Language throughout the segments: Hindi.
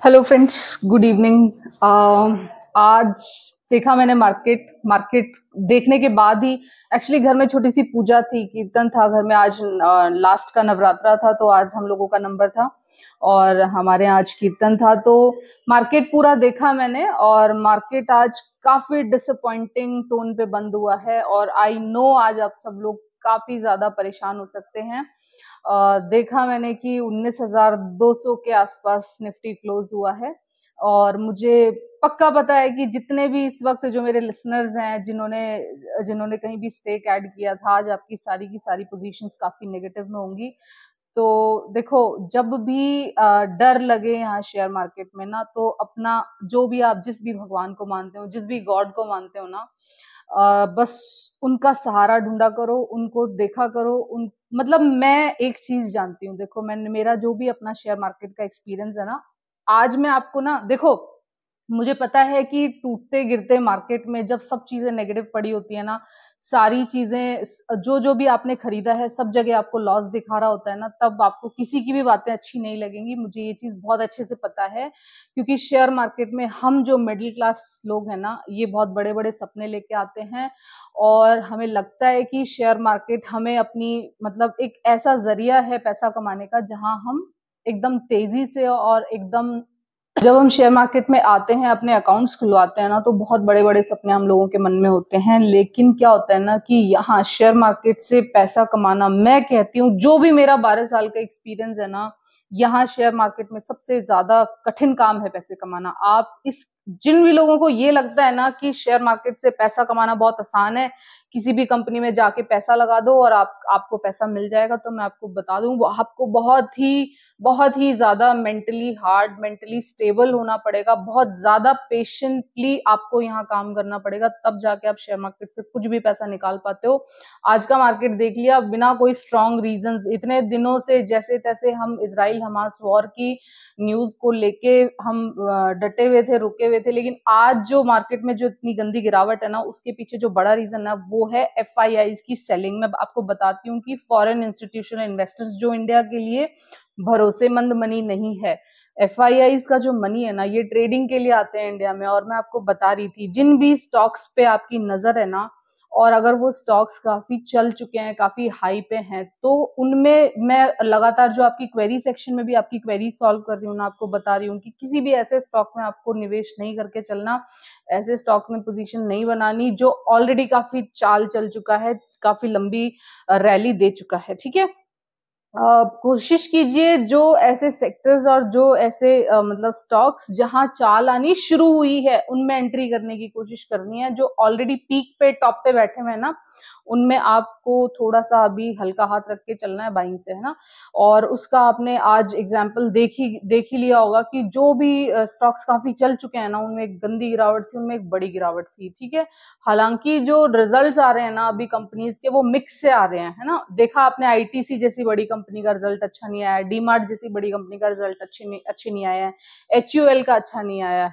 Hello friends, good evening. आज देखा मैंने मार्केट मार्केट देखने के बाद ही एक्चुअली घर में छोटी सी पूजा थी, कीर्तन था घर में। आज लास्ट का नवरात्रा था, तो आज हम लोगों का नंबर था और हमारे यहाँ आज कीर्तन था। तो मार्केट पूरा देखा मैंने और मार्केट आज काफी डिसअपॉइंटिंग टोन पे बंद हुआ है और आई नो आज आप सब लोग काफी ज्यादा परेशान हो सकते हैं। देखा मैंने कि 19,200 के आसपास निफ्टी क्लोज हुआ है और मुझे पक्का पता है कि जितने भी इस वक्त जो मेरे लिसनर्स हैं, जिन्होंने जिन्होंने कहीं भी स्टेक ऐड किया था, आज आपकी सारी की सारी पोजीशंस काफी नेगेटिव में होंगी। तो देखो, जब भी डर लगे यहाँ शेयर मार्केट में ना, तो अपना जो भी आप जिस भी भगवान को मानते हो, जिस भी गॉड को मानते हो ना, बस उनका सहारा ढूंढा करो, उनको देखा करो। उन मतलब मैं एक चीज जानती हूँ, देखो मैंने मेरा जो भी अपना शेयर मार्केट का एक्सपीरियंस है ना, आज मैं आपको ना देखो, मुझे पता है कि टूटते गिरते मार्केट में जब सब चीजें नेगेटिव पड़ी होती है ना, सारी चीजें जो जो भी आपने खरीदा है सब जगह आपको लॉस दिखा रहा होता है ना, तब आपको किसी की भी बातें अच्छी नहीं लगेंगी। मुझे ये चीज बहुत अच्छे से पता है, क्योंकि शेयर मार्केट में हम जो मिडिल क्लास लोग हैं ना, ये बहुत बड़े बड़े सपने लेके आते हैं और हमें लगता है कि शेयर मार्केट हमें अपनी मतलब एक ऐसा जरिया है पैसा कमाने का, जहां हम एकदम तेजी से और एकदम जब हम शेयर मार्केट में आते हैं, अपने अकाउंट्स खुलवाते हैं ना, तो बहुत बड़े बड़े सपने हम लोगों के मन में होते हैं। लेकिन क्या होता है ना कि यहाँ शेयर मार्केट से पैसा कमाना, मैं कहती हूँ जो भी मेरा 12 साल का एक्सपीरियंस है ना, यहाँ शेयर मार्केट में सबसे ज्यादा कठिन काम है पैसे कमाना। आप इस जिन भी लोगों को ये लगता है ना कि शेयर मार्केट से पैसा कमाना बहुत आसान है, किसी भी कंपनी में जाके पैसा लगा दो और आपको पैसा मिल जाएगा, तो मैं आपको बता दूं, वो आपको बहुत ही ज्यादा मेंटली हार्ड, मेंटली स्टेबल होना पड़ेगा, बहुत ज्यादा पेशेंटली आपको यहाँ काम करना पड़ेगा, तब जाके आप शेयर मार्केट से कुछ भी पैसा निकाल पाते हो। आज का मार्केट देख लिया, बिना कोई स्ट्रॉन्ग रीजंस इतने दिनों से जैसे तैसे हम इजराइल हमास वॉर की न्यूज को लेके हम डटे हुए थे, रुके हुए थे, लेकिन आज जो मार्केट में जो इतनी गंदी गिरावट है ना, उसके पीछे जो बड़ा रीजन है वो है FIIs की सेलिंग। मैं आपको बताती हूँ कि फॉरेन इंस्टीट्यूशनल इन्वेस्टर्स जो इंडिया के लिए भरोसेमंद मनी नहीं है, FIIs का जो मनी है ना, ये ट्रेडिंग के लिए आते हैं इंडिया में। और मैं आपको बता रही थी, जिन भी स्टॉक्स पे आपकी नजर है ना, और अगर वो स्टॉक्स काफी चल चुके हैं, काफी हाई पे हैं, तो उनमें मैं लगातार जो आपकी क्वेरी सेक्शन में भी आपकी क्वेरी सॉल्व कर रही हूँ ना, आपको बता रही हूँ कि किसी भी ऐसे स्टॉक में आपको निवेश नहीं करके चलना, ऐसे स्टॉक में पोजीशन नहीं बनानी जो ऑलरेडी काफी चाल चल चुका है, काफी लंबी रैली दे चुका है। ठीक है, कोशिश कीजिए जो ऐसे सेक्टर्स और जो ऐसे मतलब स्टॉक्स जहां चाल आनी शुरू हुई है, उनमें एंट्री करने की कोशिश करनी है। जो ऑलरेडी पीक पे, टॉप पे बैठे हुए हैं ना, उनमें आपको थोड़ा सा अभी हल्का हाथ रख के चलना है बाइंग से, है ना। और उसका आपने आज एग्जाम्पल देख ही लिया होगा कि जो भी स्टॉक्स काफी चल चुके हैं ना, उनमें एक गंदी गिरावट थी, उनमें एक बड़ी गिरावट थी। ठीक है, हालांकि जो रिजल्ट्स आ रहे हैं ना अभी कंपनीज के, वो मिक्स से आ रहे हैं, है ना। देखा आपने ITC जैसी बड़ी कंपनी का रिजल्ट अच्छा नहीं आया, डीमार्ट जैसी बड़ी कंपनी का रिजल्ट अच्छे नहीं आया है, HUL का अच्छा नहीं आया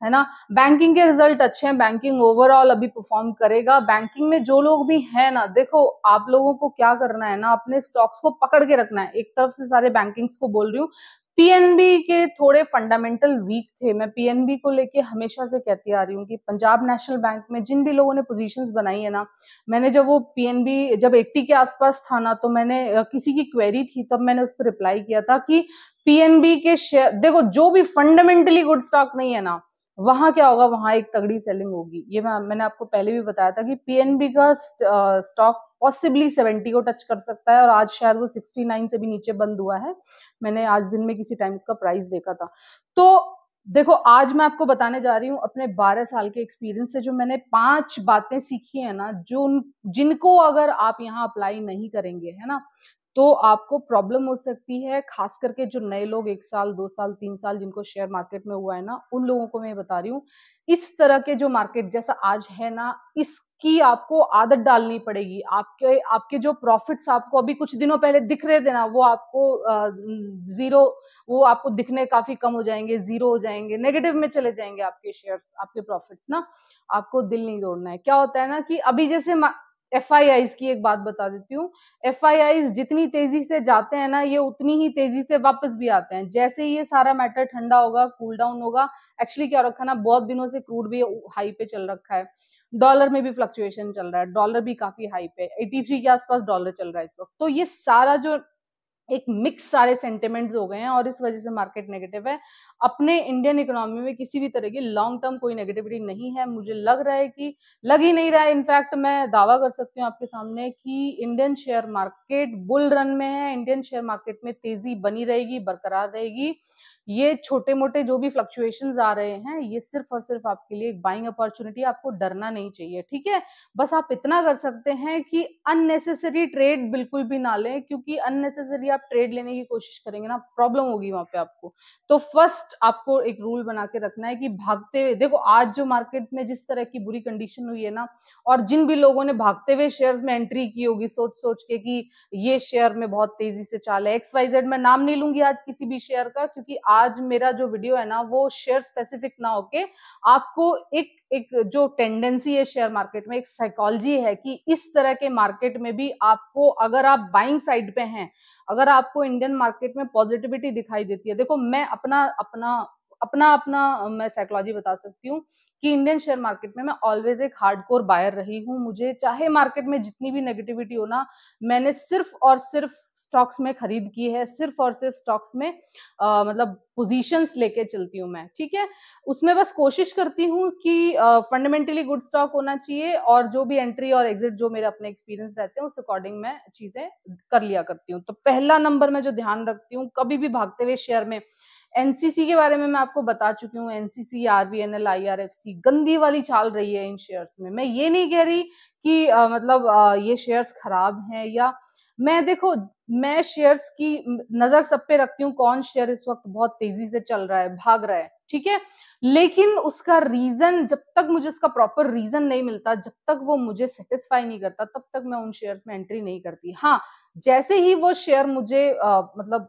है ना। बैंकिंग के रिजल्ट अच्छे हैं, बैंकिंग ओवरऑल अभी परफॉर्म करेगा। बैंकिंग में जो लोग भी हैं ना, देखो आप लोगों को क्या करना है ना, अपने स्टॉक्स को पकड़ के रखना है। एक तरफ से सारे बैंकिंग्स को बोल रही हूँ, PNB के थोड़े फंडामेंटल वीक थे। मैं PNB को लेके हमेशा से कहती आ रही हूँ कि पंजाब नेशनल बैंक में जिन भी लोगों ने पोजीशंस बनाई है ना, मैंने जब वो PNB जब 80 के आसपास था ना, तो मैंने किसी की क्वेरी थी, तब मैंने उस पर रिप्लाई किया था कि PNB के शेयर, देखो जो भी फंडामेंटली गुड स्टॉक नहीं है ना, वहां क्या होगा, वहां एक तगड़ी सेलिंग होगी। ये मैंने आपको पहले भी बताया था कि PNB का स्टॉक पॉसिबली 70 को टच कर सकता है, और आज शायद वो 69 से भी नीचे बंद हुआ है। मैंने आज दिन में किसी टाइम उसका प्राइस देखा था। तो देखो, आज मैं आपको बताने जा रही हूँ अपने 12 साल के एक्सपीरियंस से, जो मैंने 5 बातें सीखी है ना, जो जिनको अगर आप यहाँ अप्लाई नहीं करेंगे, है ना, तो आपको प्रॉब्लम हो सकती है। खास करके जो नए लोग 1 साल 2 साल 3 साल जिनको शेयर मार्केट में हुआ है ना, उन लोगों को मैं बता रही हूँ, इस तरह के जो मार्केट जैसा आज है ना, इसकी आपको आदत डालनी पड़ेगी। आपके आपके जो प्रॉफिट्स आपको अभी कुछ दिनों पहले दिख रहे थे ना, वो आपको जीरो, वो आपको दिखने काफी कम हो जाएंगे, जीरो हो जाएंगे, नेगेटिव में चले जाएंगे आपके शेयर्स, आपके प्रॉफिट्स ना। आपको दिल नहीं तोड़ना है। क्या होता है ना कि अभी जैसे FIIs की एक बात बता देती हूँ। FIIs जितनी तेजी से जाते हैं ना, ये उतनी ही तेजी से वापस भी आते हैं। जैसे ही ये सारा मैटर ठंडा होगा, कूल डाउन होगा, एक्चुअली क्या रखा ना, बहुत दिनों से क्रूड भी हाई पे चल रखा है, डॉलर में भी फ्लक्चुएशन चल रहा है, डॉलर भी काफी हाई पे, 83 के आसपास डॉलर चल रहा है इस वक्त। तो ये सारा जो एक मिक्स सारे सेंटिमेंट्स हो गए हैं और इस वजह से मार्केट नेगेटिव है। अपने इंडियन इकोनॉमी में किसी भी तरह की लॉन्ग टर्म कोई नेगेटिविटी नहीं है। मुझे लग रहा है कि लग ही नहीं रहा है, इनफैक्ट मैं दावा कर सकती हूँ आपके सामने कि Indian share market bull run में है। इंडियन शेयर मार्केट में तेजी बनी रहेगी, बरकरार रहेगी। ये छोटे मोटे जो भी फ्लक्चुएशंस आ रहे हैं, ये सिर्फ और सिर्फ आपके लिए एक बाइंग अपॉर्चुनिटी, आपको डरना नहीं चाहिए, ठीक है। बस आप इतना कर सकते हैं कि अननेसेसरी ट्रेड बिल्कुल भी ना लें, क्योंकि अननेसेसरी आप ट्रेड लेने की कोशिश करेंगे ना, प्रॉब्लम होगी वहां पे आपको। तो फर्स्ट आपको एक रूल बना के रखना है कि भागते हुए देखो, आज जो मार्केट में जिस तरह की बुरी कंडीशन हुई है ना, और जिन भी लोगों ने भागते हुए शेयर्स में एंट्री की होगी सोच सोच के कि ये शेयर में बहुत तेजी से चाल है, XYZ, मैं नाम नहीं लूंगी आज किसी भी शेयर का, क्योंकि आज मेरा जो वीडियो है ना वो शेयर स्पेसिफिक ना होके आपको एक एक जो टेंडेंसी है शेयर मार्केट में, एक साइकोलॉजी है कि इस तरह के मार्केट में भी आपको, अगर आप बाइंग साइड पे हैं, अगर आपको इंडियन मार्केट में पॉजिटिविटी दिखाई देती है, देखो मैं अपना अपना अपना अपना मैं साइकोलॉजी बता सकती हूँ कि इंडियन शेयर मार्केट में मैं ऑलवेज एक हार्डकोर बायर रही हूँ। मुझे चाहे मार्केट में जितनी भी नेगेटिविटी हो ना, मैंने सिर्फ और सिर्फ स्टॉक्स में खरीद की है, सिर्फ और सिर्फ स्टॉक्स में मतलब पोजीशंस लेके चलती हूँ मैं, ठीक है। उसमें बस कोशिश करती हूँ कि फंडामेंटली गुड स्टॉक होना चाहिए, और जो भी एंट्री और एग्जिट जो मेरे अपने एक्सपीरियंस रहते हैं उस अकॉर्डिंग मैं चीजें कर लिया करती हूँ। तो पहला नंबर मैं जो ध्यान रखती हूँ कभी भी भागते हुए शेयर में, एनसीसी के बारे में मैं आपको बता चुकी हूँ। एनसीसी, आरबीएनएल, आईआरएफसी, गंदी वाली चाल रही है इन शेयर्स में। मैं ये नहीं कह रही कि मतलब ये शेयर्स खराब हैं, या मैं देखो, मैं शेयर्स की नजर सब पे रखती हूँ, कौन शेयर इस वक्त बहुत तेजी से चल रहा है, भाग रहा है, ठीक है। लेकिन उसका रीजन, जब तक मुझे उसका प्रॉपर रीजन नहीं मिलता, जब तक वो मुझे सेटिस्फाई नहीं करता, तब तक मैं उन शेयर्स में एंट्री नहीं करती। हाँ, जैसे ही वो शेयर मुझे मतलब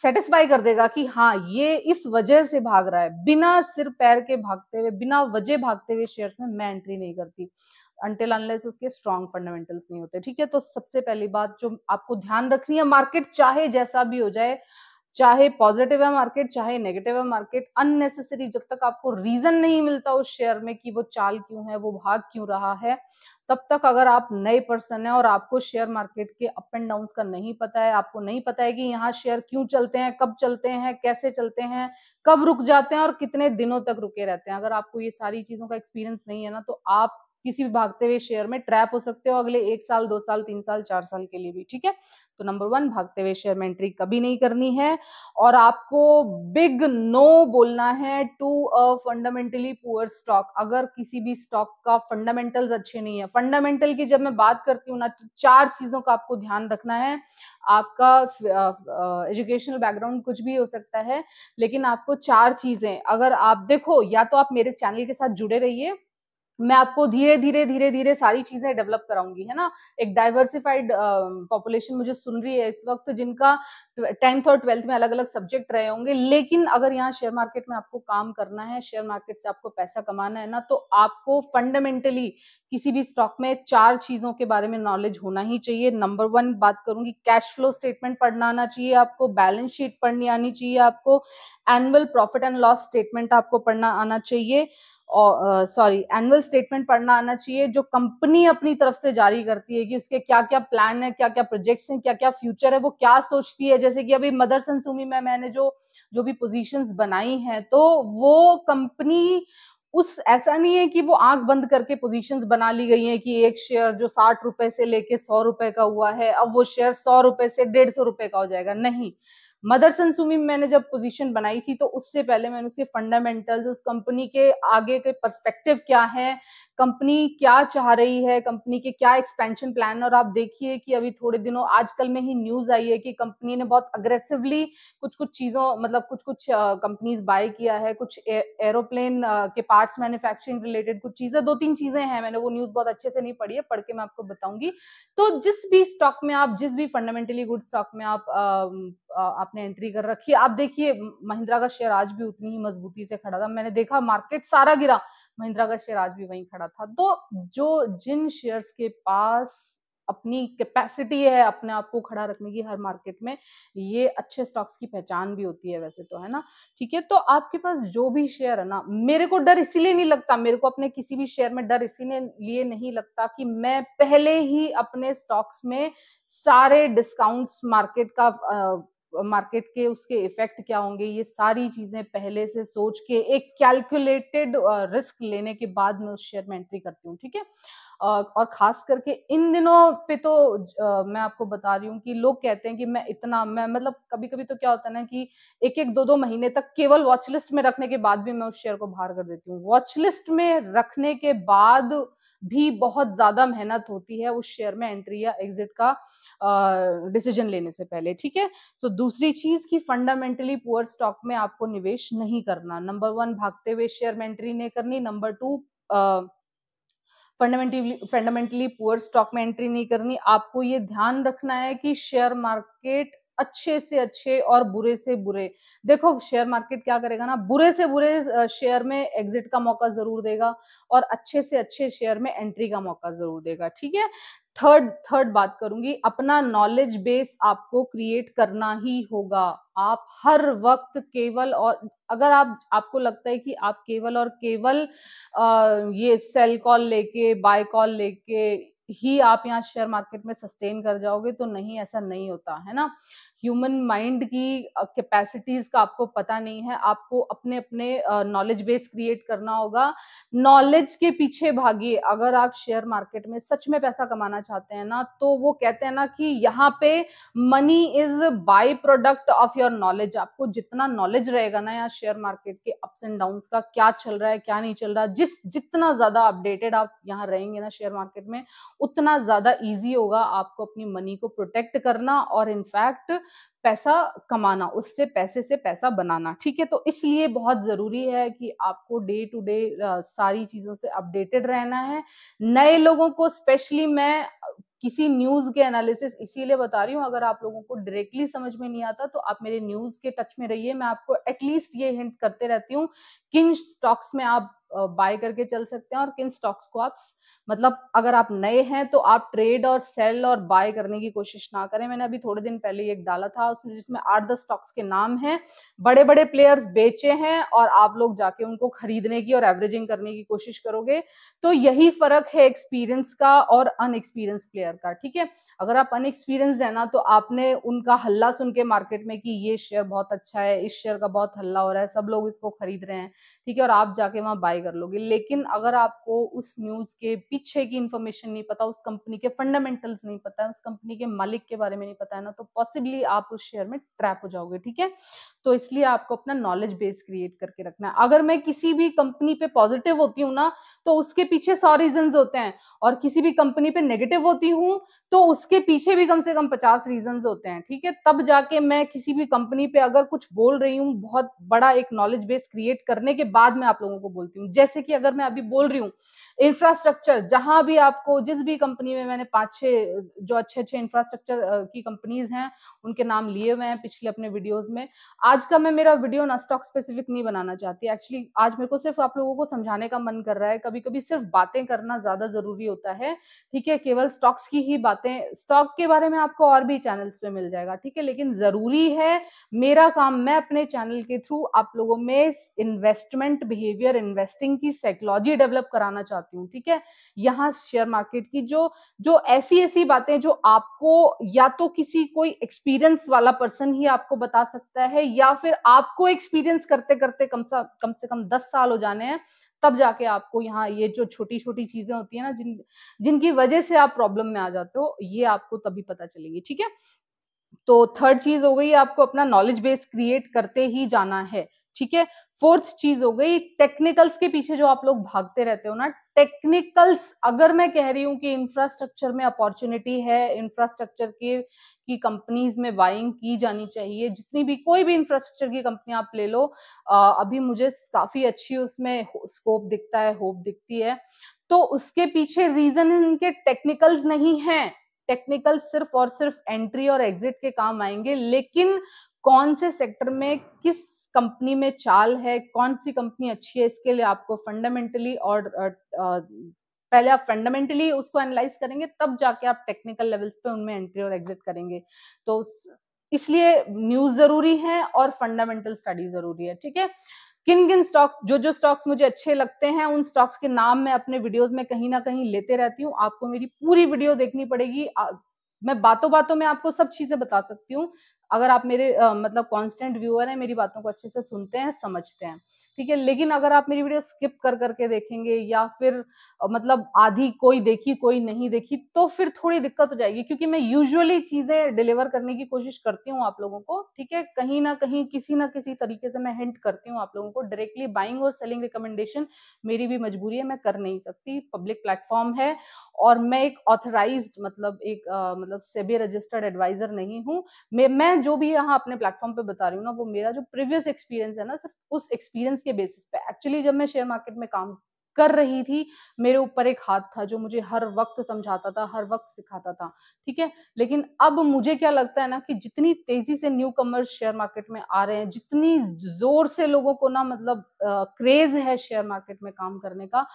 सेटिस्फाई कर देगा कि हाँ ये इस वजह से भाग रहा है, बिना सिर पैर के भागते हुए, बिना वजह भागते हुए शेयर्स में मैं एंट्री नहीं करती अनटिल अनलेस उसके स्ट्रॉन्ग फंडामेंटल्स नहीं होते, ठीक है। तो सबसे पहली बात जो आपको ध्यान रखनी है, मार्केट चाहे जैसा भी हो जाए, चाहे पॉजिटिव है मार्केट, चाहे नेगेटिव है मार्केट, अननेसेसरी जब तक आपको रीजन नहीं मिलता उस शेयर में कि वो चाल क्यों है, वो भाग क्यों रहा है, तब तक अगर आप नए पर्सन है और आपको शेयर मार्केट के अप एंड डाउन का नहीं पता है, आपको नहीं पता है कि यहाँ शेयर क्यों चलते हैं, कब चलते हैं, कैसे चलते हैं, कब रुक जाते हैं और कितने दिनों तक रुके रहते हैं, अगर आपको ये सारी चीजों का एक्सपीरियंस नहीं है ना, तो आप किसी भी भागते हुए शेयर में ट्रैप हो सकते हो अगले 1 साल, 2 साल, 3 साल, 4 साल के लिए भी, ठीक है। तो नंबर 1, भागते हुए शेयर में एंट्री कभी नहीं करनी है, और आपको बिग नो बोलना है to a fundamentally poor stock. अगर किसी भी स्टॉक का फंडामेंटल्स अच्छे नहीं है, फंडामेंटल की जब मैं बात करती हूँ ना, तो 4 चीजों का आपको ध्यान रखना है। आपका एजुकेशनल बैकग्राउंड कुछ भी हो सकता है, लेकिन आपको 4 चीजें, अगर आप देखो, या तो आप मेरे चैनल के साथ जुड़े रहिए, मैं आपको धीरे धीरे धीरे धीरे सारी चीजें डेवलप कराऊंगी, है ना। एक डाइवर्सिफाइड पॉपुलेशन मुझे सुन रही है इस वक्त, जिनका 10th और 12th में अलग अलग सब्जेक्ट रहे होंगे, लेकिन अगर यहाँ शेयर मार्केट में आपको काम करना है, शेयर मार्केट से आपको पैसा कमाना है ना, तो आपको फंडामेंटली किसी भी स्टॉक में 4 चीजों के बारे में नॉलेज होना ही चाहिए। नंबर 1 बात करूंगी, कैश फ्लो स्टेटमेंट पढ़ना आना चाहिए आपको, बैलेंस शीट पढ़नी आनी चाहिए आपको, annual profit and loss statement आपको पढ़ना आना चाहिए, और सॉरी, एनुअल स्टेटमेंट पढ़ना आना चाहिए जो कंपनी अपनी तरफ से जारी करती है, कि उसके क्या क्या प्लान है, क्या क्या प्रोजेक्ट्स हैं, क्या क्या फ्यूचर है, वो क्या सोचती है। जैसे कि अभी मदरसन सुमी में मैंने जो जो भी पोजीशंस बनाई हैं, तो वो कंपनी उस, ऐसा नहीं है कि वो आंख बंद करके पोजीशंस बना ली गई हैं कि एक शेयर जो 60 रुपए से लेके 100 रुपए का हुआ है, अब वो शेयर 100 रुपए से 150 रुपए का हो जाएगा, नहीं। मदरसन सुमी में मैंने जब पोजीशन बनाई थी, तो उससे पहले मैंने उसके फंडामेंटल्स, उस कंपनी के आगे के पर्सपेक्टिव क्या है, कंपनी क्या चाह रही है, कंपनी के क्या एक्सपेंशन प्लान, और आप देखिए कि अभी थोड़े दिनों, आजकल में ही न्यूज आई है कि कंपनी ने बहुत अग्रेसिवली कुछ कुछ चीजों, मतलब कुछ कुछ कंपनीज बाय किया है, कुछ एरोप्लेन के पार्ट्स मैन्युफैक्चरिंग रिलेटेड कुछ चीजें, 2-3 चीजें हैं, मैंने वो न्यूज बहुत अच्छे से नहीं पढ़ी है, पढ़ के मैं आपको बताऊंगी। तो जिस भी स्टॉक में आप, जिस भी फंडामेंटली गुड स्टॉक में आप आपने एंट्री कर रखी है। आप देखिए महिंद्रा का शेयर आज भी उतनी ही मजबूती से खड़ा था, मैंने देखा मार्केट सारा गिरा, महिंद्रा का शेयर आज भी वहीं खड़ा था। तो जो जिन शेयर्स के पास अपनी कैपेसिटी है अपने आप को खड़ा रखने की हर मार्केट में, ये अच्छे स्टॉक्स की पहचान भी होती है वैसे तो, है ना। ठीक है, तो आपके पास जो भी शेयर है ना, मेरे को डर इसीलिए नहीं लगता, मेरे को अपने किसी भी शेयर में डर इसीलिए नहीं लगता कि मैं पहले ही अपने स्टॉक्स में सारे डिस्काउंट्स, मार्केट के उसके इफेक्ट क्या होंगे, ये सारी चीजें पहले से सोच के एक कैलकुलेटेड रिस्क लेने के बाद मैं उस शेयर में एंट्री करती हूँ। ठीक है, और खास करके इन दिनों पे तो मैं आपको बता रही हूँ कि लोग कहते हैं कि मैं मतलब कभी कभी तो क्या होता है ना कि एक एक दो दो महीने तक केवल वॉच लिस्ट में रखने के बाद भी मैं उस शेयर को बाहर कर देती हूँ। वॉच लिस्ट में रखने के बाद भी बहुत ज्यादा मेहनत होती है उस शेयर में एंट्री या एग्जिट का डिसीजन लेने से पहले। ठीक है, तो दूसरी चीज कि फंडामेंटली पुअर स्टॉक में आपको निवेश नहीं करना। नंबर 1, भागते हुए शेयर में एंट्री नहीं करनी। नंबर 2, फंडामेंटली पुअर स्टॉक में एंट्री नहीं करनी। आपको ये ध्यान रखना है कि शेयर मार्केट अच्छे से अच्छे और बुरे से बुरे, देखो शेयर मार्केट क्या करेगा ना, बुरे से बुरे शेयर में एग्जिट का मौका जरूर देगा और अच्छे से अच्छे शेयर में एंट्री का मौका जरूर देगा। ठीक है, थर्ड बात करूंगी, अपना नॉलेज बेस आपको क्रिएट करना ही होगा। आप हर वक्त केवल, और अगर आपको लगता है कि आप केवल और केवल ये सेल कॉल लेके, बाय कॉल लेके ही आप यहाँ शेयर मार्केट में सस्टेन कर जाओगे, तो नहीं, ऐसा नहीं होता है ना। ह्यूमन माइंड की कैपेसिटीज का आपको पता नहीं है, आपको अपने अपने नॉलेज बेस क्रिएट करना होगा। नॉलेज के पीछे भागिए। अगर आप शेयर मार्केट में सच में पैसा कमाना चाहते हैं ना, तो वो कहते हैं ना कि यहाँ पे money is by product of your knowledge. आपको जितना नॉलेज रहेगा ना यहाँ शेयर मार्केट के अप्स एंड डाउन्स का, क्या चल रहा है क्या नहीं चल रहा, जितना ज्यादा अपडेटेड आप यहाँ रहेंगे ना शेयर मार्केट में, उतना ज्यादा इजी होगा आपको अपनी मनी को प्रोटेक्ट करना और इनफैक्ट पैसा कमाना, उससे पैसे से पैसा बनाना। ठीक है, तो इसलिए बहुत जरूरी है कि आपको डे टू डे सारी चीजों से अपडेटेड रहना है। नए लोगों को स्पेशली मैं किसी न्यूज के एनालिसिस इसीलिए बता रही हूँ, अगर आप लोगों को डायरेक्टली समझ में नहीं आता तो आप मेरे न्यूज के टच में रहिए। मैं आपको एटलीस्ट ये हिंट करते रहती हूँ किन स्टॉक्स में आप बाय करके चल सकते हैं और किन स्टॉक्स को आप, मतलब अगर आप नए हैं तो आप ट्रेड और सेल और बाय करने की कोशिश ना करें। मैंने अभी थोड़े दिन पहले एक डाला था उसमें, जिसमें 8-10 स्टॉक्स के नाम हैं, बड़े बड़े प्लेयर्स बेचे हैं और आप लोग जाके उनको खरीदने की और एवरेजिंग करने की कोशिश करोगे। तो यही फर्क है एक्सपीरियंस का और अनएक्सपीरियंस प्लेयर का। ठीक है, अगर आप अनएक्सपीरियंस है ना, तो आपने उनका हल्ला सुन के मार्केट में कि ये शेयर बहुत अच्छा है, इस शेयर का बहुत हल्ला हो रहा है, सब लोग इसको खरीद रहे हैं, ठीक है, और आप जाके वहां बाय कर लोगे। लेकिन अगर आपको उस न्यूज के पीछे की इंफॉर्मेशन नहीं पता, उस कंपनी के फंडामेंटल्स नहीं पता है, उस कंपनी के मालिक के बारे में नहीं पता है ना, तो पॉसिबली आप उस शेयर में ट्रैप हो जाओगे। ठीक है, तो इसलिए आपको अपना नॉलेज बेस क्रिएट करके रखना है। अगर मैं किसी भी कंपनी पे पॉजिटिव होती हूँ ना, तो उसके पीछे 100 रीजंस होते हैं, और किसी भी कंपनी पे नेगेटिव होती हूँ तो उसके पीछे भी कम से कम 50 रीजंस होते हैं। ठीक है, तब जाके मैं किसी भी कंपनी पे अगर कुछ बोल रही हूँ, बहुत बड़ा एक नॉलेज बेस क्रिएट करने के बाद मैं आप लोगों को बोलती हूँ। जैसे कि अगर मैं अभी बोल रही हूँ इंफ्रास्ट्रक्चर, जहां भी आपको, जिस भी कंपनी में, मैंने 5-6 जो अच्छे अच्छे इंफ्रास्ट्रक्चर की कंपनीज हैं उनके नाम लिए हुए हैं पिछले अपने वीडियोस में। आज का मैं मेरा वीडियो ना स्टॉक स्पेसिफिक नहीं बनाना चाहती एक्चुअली, आज मेरे को सिर्फ आप लोगों को समझाने का मन कर रहा है। कभी कभी सिर्फ बातें करना ज्यादा जरूरी होता है। ठीक है, केवल स्टॉक्स की ही बातें, स्टॉक के बारे में आपको और भी चैनल्स पे मिल जाएगा। ठीक है, लेकिन जरूरी है मेरा काम, मैं अपने चैनल के थ्रू आप लोगों में इन्वेस्टमेंट बिहेवियर, इन्वेस्टिंग की साइकोलॉजी डेवलप कराना चाहती हूँ। ठीक है, यहाँ शेयर मार्केट की जो जो ऐसी ऐसी बातें जो आपको या तो किसी कोई एक्सपीरियंस वाला पर्सन ही आपको बता सकता है, या फिर आपको एक्सपीरियंस करते करते कम से कम 10 साल हो जाने हैं, तब जाके आपको यहाँ ये जो छोटी छोटी चीजें होती है ना, जिनकी वजह से आप प्रॉब्लम में आ जाते हो, ये आपको तभी पता चलेगी। ठीक है, तो थर्ड चीज हो गई, आपको अपना नॉलेज बेस क्रिएट करते ही जाना है। ठीक है, फोर्थ चीज हो गई टेक्निकल्स के पीछे जो आप लोग भागते रहते हो ना, टेक्निकल्स, अगर मैं कह रही हूं कि इंफ्रास्ट्रक्चर में अपॉर्चुनिटी है, इंफ्रास्ट्रक्चर के की कंपनीज में बाइंग की जानी चाहिए, जितनी भी, कोई भी इंफ्रास्ट्रक्चर की कंपनी आप ले लो, अभी मुझे काफी अच्छी उसमें स्कोप दिखता है, होप दिखती है, तो उसके पीछे रीजन इनके टेक्निकल्स नहीं है। टेक्निकल सिर्फ और सिर्फ एंट्री और एग्जिट के काम आएंगे, लेकिन कौन से सेक्टर में किस कंपनी में चाल है, कौन सी कंपनी अच्छी है, इसके लिए आपको फंडामेंटली और पहले आप फंडामेंटली उसको एनालाइज करेंगे, तब जाके आप टेक्निकल लेवल्स पे उनमें एंट्री और एग्जिट करेंगे। तो इसलिए न्यूज जरूरी है और फंडामेंटल स्टडी जरूरी है। ठीक है, किन किन स्टॉक, जो स्टॉक्स मुझे अच्छे लगते हैं उन स्टॉक्स के नाम मैं अपने वीडियोस में कहीं ना कहीं लेते रहती हूँ। आपको मेरी पूरी वीडियो देखनी पड़ेगी। मैं बातों बातों में आपको सब चीजें बता सकती हूँ, अगर आप मेरे मतलब कांस्टेंट व्यूअर हैं, मेरी बातों को अच्छे से सुनते हैं, समझते हैं। ठीक है, लेकिन अगर आप मेरी वीडियो स्किप कर करके देखेंगे या फिर मतलब आधी कोई देखी कोई नहीं देखी, तो फिर थोड़ी दिक्कत हो जाएगी, क्योंकि मैं यूजुअली चीजें डिलीवर करने की कोशिश करती हूँ आप लोगों को। ठीक है, कहीं ना कहीं किसी ना किसी तरीके से मैं हिंट करती हूँ आप लोगों को। डायरेक्टली बाइंग और सेलिंग रिकमेंडेशन मेरी भी मजबूरी है, मैं कर नहीं सकती, पब्लिक प्लेटफॉर्म है और मैं एक ऑथराइज्ड मतलब एक मतलब सेबी रजिस्टर्ड एडवाइजर नहीं हूँ। मैं जो भी यहाँ अपने प्लेटफॉर्म पे बता रही हूँ ना, वो मेरा जो प्रीवियस एक्सपीरियंस है ना, सिर्फ उस एक्सपीरियंस के बेसिस पे। एक्चुअली जब मैं शेयर मार्केट में काम कर रही थी, मेरे ऊपर एक हाथ था जो मुझे हर वक्त समझाता था, हर वक्त सिखाता था। ठीक है, लेकिन अब मुझे क्या लगता है ना कि जितनी तेजी से न्यू कमर्स शेयर मार्केट में आ रहे हैं, जितनी जोर से लोगों को ना मतलब क्रेज है शेयर मार्केट में काम करने का,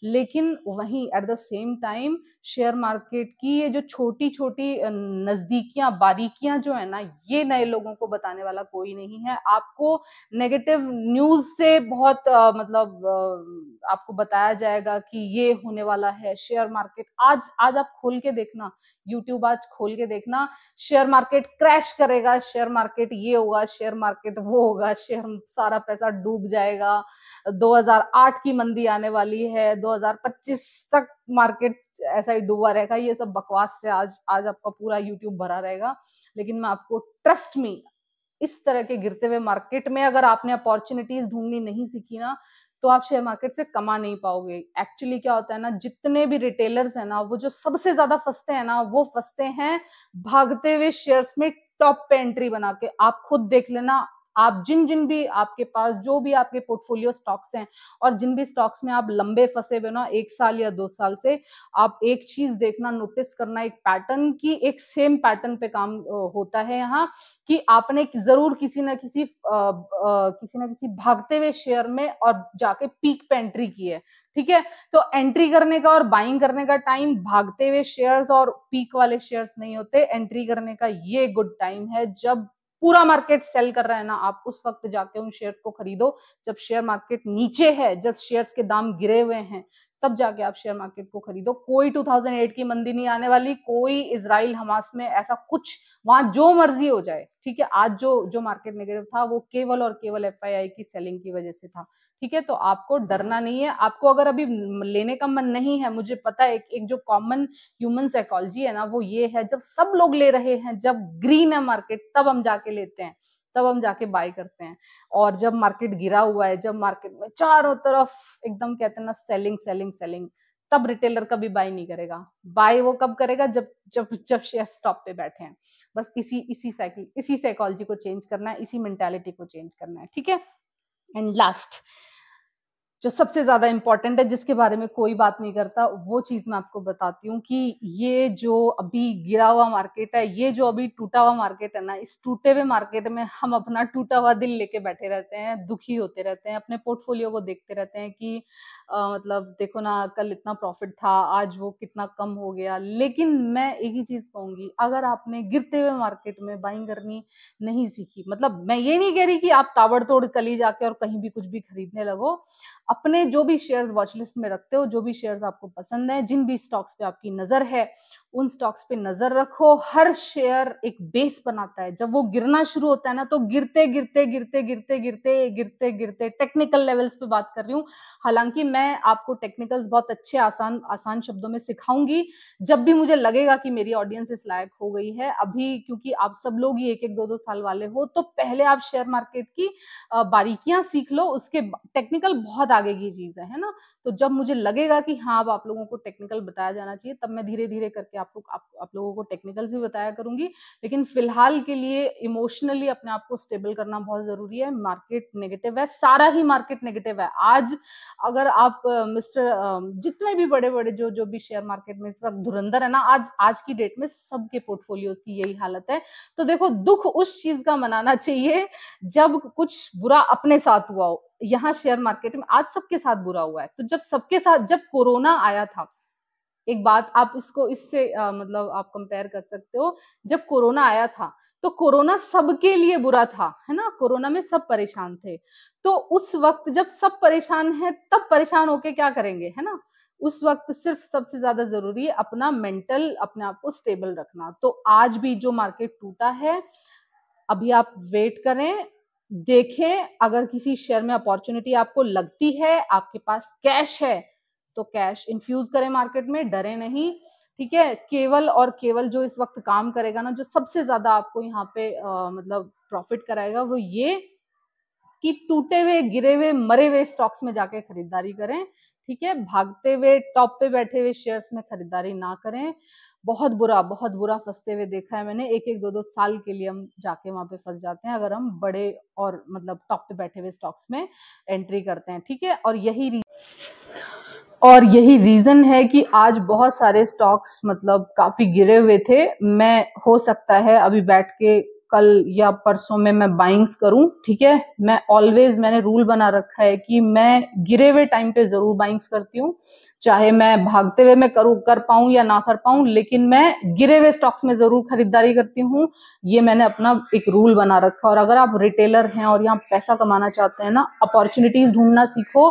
लेकिन वहीं at the same time share market की ये जो छोटी छोटी नजदीकियां, बारीकियां जो है ना, ये नए लोगों को बताने वाला कोई नहीं है। आपको नेगेटिव न्यूज से बहुत मतलब आपको बताया जाएगा कि ये होने वाला है शेयर मार्केट। आज आप खोल के देखना, यूट्यूब आज खोल के देखना, शेयर मार्केट क्रैश करेगा, शेयर मार्केट ये होगा, शेयर मार्केट वो होगा, शेयर सारा पैसा डूब जाएगा, 2008 की मंदी आने वाली है, 2025 तक मार्केट ऐसा ही डूबा रहेगा, ये सब बकवास से आज आज आपका पूरा यूट्यूब भरा रहेगा। लेकिन मैं आपको, ट्रस्ट मी, इस तरह के गिरते हुए मार्केट में अगर आपने अपॉर्चुनिटीज ढूंढनी नहीं सीखी ना, तो आप शेयर मार्केट से कमा नहीं पाओगे। एक्चुअली क्या होता है ना, जितने भी रिटेलर्स हैं ना, वो जो सबसे ज्यादा फंसते हैं ना, वो फंसते हैं भागते हुए शेयर्स में टॉप पे एंट्री बना के। आप खुद देख लेना, आप जिन जिन भी आपके पास जो भी आपके पोर्टफोलियो स्टॉक्स हैं और जिन भी स्टॉक्स में आप लंबे फंसे हुए ना, 1 साल या 2 साल से, आप एक चीज देखना, नोटिस करना, एक पैटर्न की, एक सेम पैटर्न पे काम होता है यहाँ, कि आपने जरूर किसी ना किसी भागते हुए शेयर में और जाके पीक पे एंट्री की है। ठीक है, तो एंट्री करने का और बाइंग करने का टाइम भागते हुए शेयर्स और पीक वाले शेयर्स नहीं होते। एंट्री करने का ये गुड टाइम है, जब पूरा मार्केट सेल कर रहा है ना, आप उस वक्त जाके उन शेयर्स को खरीदो। जब शेयर मार्केट नीचे है, जब शेयर्स के दाम गिरे हुए हैं, तब जाके आप शेयर मार्केट को खरीदो। कोई 2008 की मंदी नहीं आने वाली, कोई इजराइल हमास में ऐसा कुछ, वहां जो मर्जी हो जाए। ठीक है, आज जो जो मार्केट नेगेटिव था, वो केवल और केवल एफआईआई की सेलिंग की वजह से था। ठीक है, तो आपको डरना नहीं है। आपको अगर अभी लेने का मन नहीं है, मुझे पता है, एक जो कॉमन ह्यूमन साइकोलॉजी है ना, वो ये है, जब सब लोग ले रहे हैं, जब ग्रीन है मार्केट, तब हम जाके लेते हैं, तब हम जाके बाय करते हैं। और जब मार्केट गिरा हुआ है, जब मार्केट में चारों तरफ एकदम कहते हैं ना सेलिंग सेलिंग सेलिंग, तब रिटेलर कभी बाय नहीं करेगा। बाय वो कब करेगा, जब जब जब शेयर स्टॉप पे बैठे हैं। बस इसी साइकोलॉजी को चेंज करना है, इसी मेंटालिटी को चेंज करना है। ठीक है, एंड लास्ट, जो सबसे ज्यादा इंपॉर्टेंट है, जिसके बारे में कोई बात नहीं करता, वो चीज मैं आपको बताती हूँ कि ये जो अभी गिरा हुआ मार्केट है, ये जो अभी टूटा हुआ मार्केट है ना, इस टूटे हुए मार्केट में हम अपना टूटा हुआ दिल लेके बैठे रहते हैं, दुखी होते रहते हैं, अपने पोर्टफोलियो को देखते रहते हैं कि मतलब देखो ना, कल इतना प्रॉफिट था, आज वो कितना कम हो गया। लेकिन मैं एक ही चीज कहूंगी, अगर आपने गिरते हुए मार्केट में बाइंग करनी नहीं सीखी, मतलब मैं ये नहीं कह रही कि आप ताबड़तोड़ कल जाके और कहीं भी कुछ भी खरीदने लगो। अपने जो भी शेयर्स वॉच लिस्ट में रखते हो, जो भी शेयर्स आपको पसंद है, जिन भी स्टॉक्स पे आपकी नजर है, उन स्टॉक्स पे नजर रखो। हर शेयर एक बेस बनाता है। जब वो गिरना शुरू होता है ना, तो गिरते गिरते गिरते गिरते गिरते गिरते गिरते टेक्निकल लेवल्स पे बात कर रही हूँ। हालांकि मैं आपको टेक्निकल्स बहुत अच्छे आसान आसान शब्दों में सिखाऊंगी, जब भी मुझे लगेगा कि मेरी ऑडियंस इस लायक हो गई है। अभी क्योंकि आप सब लोग ही 1-1, 2-2 साल वाले हो, तो पहले आप शेयर मार्केट की बारीकियां सीख लो, उसके टेक्निकल बहुत आगे की चीज है ना। तो जब मुझे लगेगा कि हाँ, अब आप लोगों को टेक्निकल बताया जाना चाहिए, तब मैं धीरे धीरे करके कि आप लोगों को टेक्निकल्स भी बताया करूंगी, लेकिन फिलहाल के लिए इमोशनली अपने आप को स्टेबल करना बहुत जरूरी है। मार्केट नेगेटिव है, सारा ही मार्केट नेगेटिव है। आज अगर आप जितने भी बड़े बड़े जो भी शेयर मार्केट में इस वक्त धुरंधर है ना, आज की डेट में सबके पोर्टफोलियोज की यही हालत है। तो देखो, दुख उस चीज का मनाना चाहिए जब कुछ बुरा अपने साथ हुआ हो। यहाँ शेयर मार्केट में आज सबके साथ बुरा हुआ है। तो जब कोरोना आया था, एक बात आप इससे मतलब आप कंपेयर कर सकते हो, जब कोरोना आया था तो कोरोना सबके लिए बुरा था, है ना। कोरोना में सब परेशान थे। तो उस वक्त जब सब परेशान हैं, तब परेशान होके क्या करेंगे, है ना। उस वक्त सिर्फ सबसे ज्यादा जरूरी है अपना मेंटल, अपने आप को स्टेबल रखना। तो आज भी जो मार्केट टूटा है, अभी आप वेट करें, देखें, अगर किसी शेयर में अपॉर्चुनिटी आपको लगती है, आपके पास कैश है, तो कैश इन्फ्यूज करें मार्केट में, डरे नहीं, ठीक है। केवल और केवल जो इस वक्त काम करेगा ना, जो सबसे ज्यादा आपको यहाँ पे मतलब प्रॉफिट कराएगा, वो ये कि टूटे हुए, गिरे हुए, मरे हुए स्टॉक्स में जाके खरीदारी करें, ठीक है। भागते हुए, टॉप पे बैठे हुए शेयर्स में खरीदारी ना करें। बहुत बुरा फंसते हुए देखा है मैंने। एक 2 साल के लिए हम जाके वहां पे फंस जाते हैं अगर हम बड़े और मतलब टॉप पे बैठे हुए स्टॉक्स में एंट्री करते हैं, ठीक है। और यही रीजन है कि आज बहुत सारे स्टॉक्स मतलब काफी गिरे हुए थे। मैं हो सकता है अभी बैठ के कल या परसों में मैं बाइंग्स करूं, ठीक है। मैंने रूल बना रखा है कि मैं गिरे हुए टाइम पे जरूर बाइंग्स करती हूँ, चाहे मैं भागते हुए मैं कर पाऊं या ना कर पाऊं, लेकिन मैं गिरे हुए स्टॉक्स में जरूर खरीदारी करती हूँ। ये मैंने अपना एक रूल बना रखा। और अगर आप रिटेलर हैं और यहाँ पैसा कमाना चाहते हैं ना, अपॉर्चुनिटीज ढूंढना सीखो।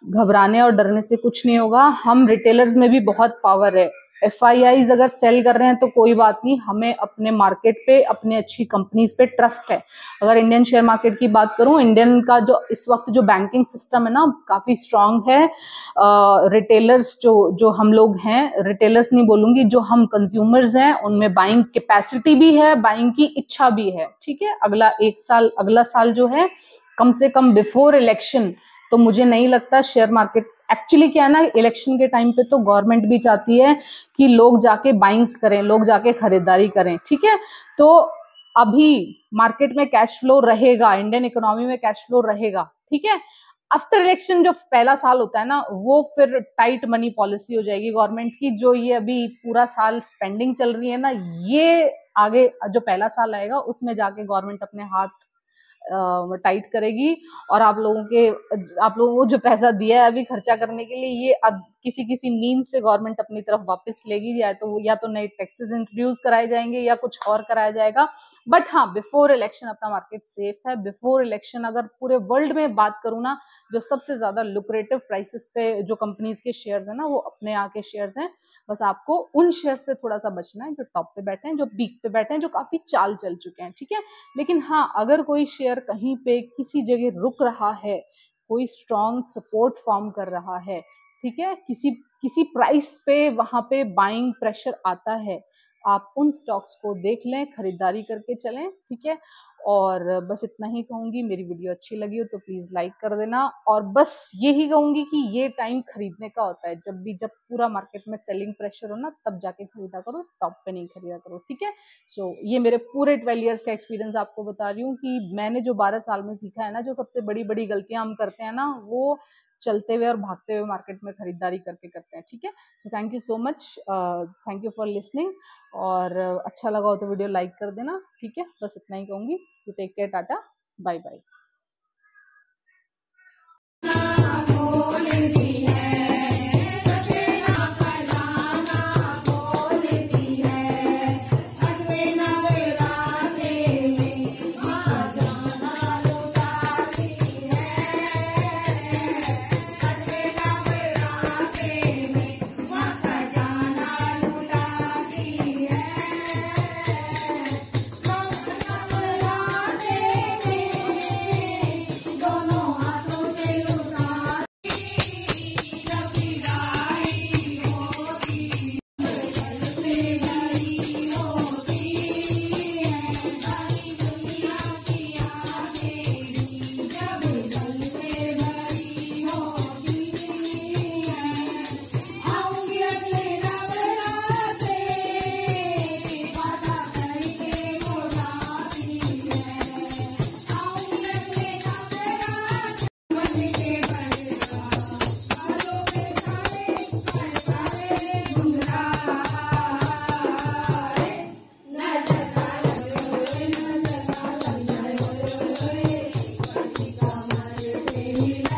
घबराने और डरने से कुछ नहीं होगा। हम रिटेलर्स में भी बहुत पावर है। FIIs अगर सेल कर रहे हैं तो कोई बात नहीं, हमें अपने मार्केट पे, अपने अच्छी कंपनीज पे ट्रस्ट है। अगर इंडियन शेयर मार्केट की बात करूं, इंडियन का जो इस वक्त जो बैंकिंग सिस्टम है ना, काफी स्ट्रांग है। रिटेलर्स जो हम लोग हैं, रिटेलर्स नहीं बोलूंगी, जो हम कंज्यूमर्स हैं, उनमें बाइंग कैपेसिटी भी है, बाइंग की इच्छा भी है, ठीक है। अगला साल जो है, कम से कम बिफोर इलेक्शन, तो मुझे नहीं लगता शेयर मार्केट, एक्चुअली क्या है ना, इलेक्शन के टाइम पे तो गवर्नमेंट भी चाहती है कि लोग जाके बाइंग्स करें, लोग जाके खरीदारी करें, ठीक है। तो अभी मार्केट में कैश फ्लो रहेगा, इंडियन इकोनॉमी में कैश फ्लो रहेगा, ठीक है। आफ्टर इलेक्शन जो पहला साल होता है ना, वो फिर टाइट मनी पॉलिसी हो जाएगी गवर्नमेंट की। जो ये अभी पूरा साल स्पेंडिंग चल रही है ना, ये आगे जो पहला साल आएगा उसमें जाके गवर्नमेंट अपने हाथ टाइट करेगी। और आप लोगों को जो पैसा दिया है अभी खर्चा करने के लिए, ये अब किसी मीन्स से गवर्नमेंट अपनी तरफ वापस लेगी, या तो नए टैक्सेस इंट्रोड्यूस कराए जाएंगे या कुछ और कराया जाएगा। बट हाँ, बिफोर इलेक्शन अपना मार्केट सेफ है। बिफोर इलेक्शन अगर पूरे वर्ल्ड में बात करूँ ना, जो सबसे ज्यादा लुक्रेटिव प्राइसेस पे जो कंपनीज के शेयर्स है ना, वो अपने यहाँ के शेयर्स हैं। बस आपको उन शेयर से थोड़ा सा बचना है जो टॉप पे बैठे हैं, जो पीक पे बैठे हैं, जो काफी चाल चल चुके हैं, ठीक है। लेकिन हाँ, अगर कोई शेयर कहीं पे किसी जगह रुक रहा है, कोई स्ट्रॉन्ग सपोर्ट फॉर्म कर रहा है, ठीक है, किसी प्राइस पे वहां पे बाइंग प्रेशर आता है, आप उन स्टॉक्स को देख लें, खरीदारी करके चलें, ठीक है। और बस इतना ही कहूंगी। मेरी वीडियो अच्छी लगी हो तो प्लीज लाइक कर देना। और बस यही कहूंगी कि ये टाइम खरीदने का होता है। जब पूरा मार्केट में सेलिंग प्रेशर हो ना, तब जाके खरीदा करो, टॉप पे नहीं खरीदा करो, ठीक है। सो ये मेरे पूरे 12 ईयर्स का एक्सपीरियंस आपको बता रही हूँ कि मैंने जो 12 साल में सीखा है ना, जो सबसे बड़ी बड़ी गलतियां हम करते हैं ना, वो चलते हुए और भागते हुए मार्केट में खरीदारी करके करते हैं, ठीक है। So thank you so much, thank you for listening. और अच्छा लगा हो तो वीडियो लाइक कर देना, ठीक है। बस इतना ही कहूंगी। तो take care, tata, bye bye. देवी